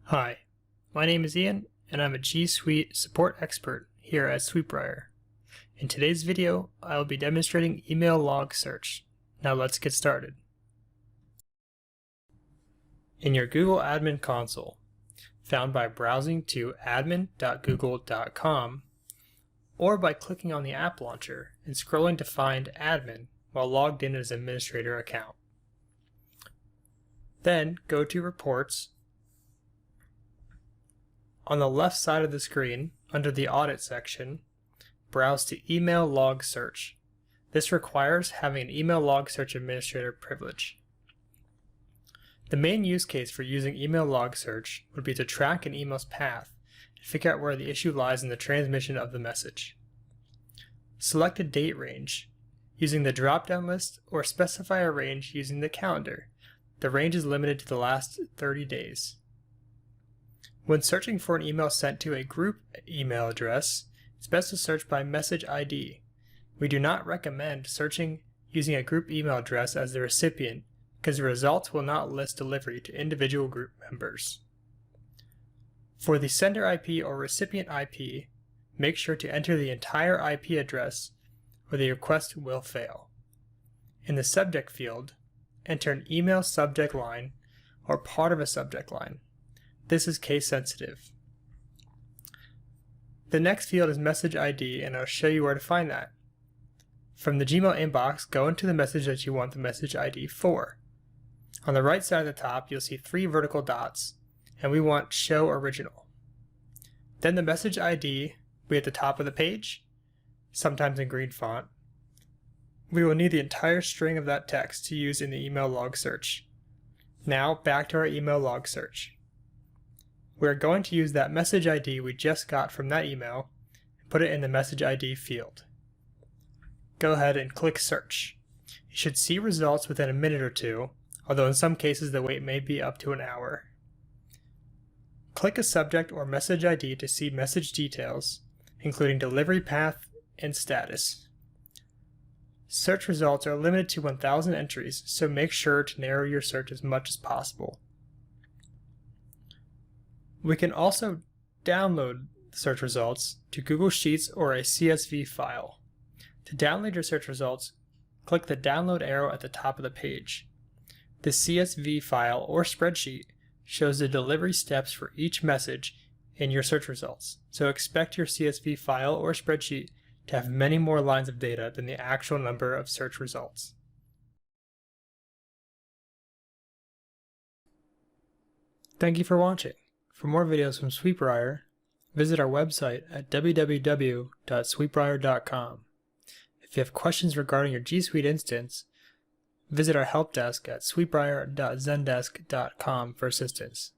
Hi, my name is Ian, and I'm a G Suite support expert here at Suitebriar. In today's video, I will be demonstrating email log search. Now let's get started. In your Google Admin Console, found by browsing to admin.google.com, or by clicking on the app launcher and scrolling to find Admin while logged in as administrator account. Then go to Reports. On the left side of the screen, under the Audit section, browse to Email Log Search. This requires having an Email Log Search Administrator privilege. The main use case for using Email Log Search would be to track an email's path and figure out where the issue lies in the transmission of the message. Select a date range using the drop-down list, or specify a range using the calendar. The range is limited to the last 30 days. When searching for an email sent to a group email address, it's best to search by message ID. We do not recommend searching using a group email address as the recipient, because the results will not list delivery to individual group members. For the sender IP or recipient IP, make sure to enter the entire IP address or the request will fail. In the subject field, enter an email subject line or part of a subject line. This is case sensitive. The next field is message ID, and I'll show you where to find that. From the Gmail inbox, go into the message that you want the message ID for. On the right side of the top, you'll see 3 vertical dots, and we want Show Original. Then the message ID will be at the top of the page, sometimes in green font. We will need the entire string of that text to use in the email log search. Now back to our email log search. We're going to use that message ID we just got from that email and put it in the message ID field. Go ahead and click Search. You should see results within a minute or two, although in some cases the wait may be up to an hour. Click a subject or message ID to see message details, including delivery path and status. Search results are limited to 1,000 entries, so make sure to narrow your search as much as possible. We can also download the search results to Google Sheets or a CSV file. To download your search results, click the download arrow at the top of the page. The CSV file or spreadsheet shows the delivery steps for each message in your search results, so expect your CSV file or spreadsheet to have many more lines of data than the actual number of search results. Thank you for watching. For more videos from Suitebriar, visit our website at www.suitebriar.com. If you have questions regarding your G Suite instance, visit our help desk at suitebriar.zendesk.com for assistance.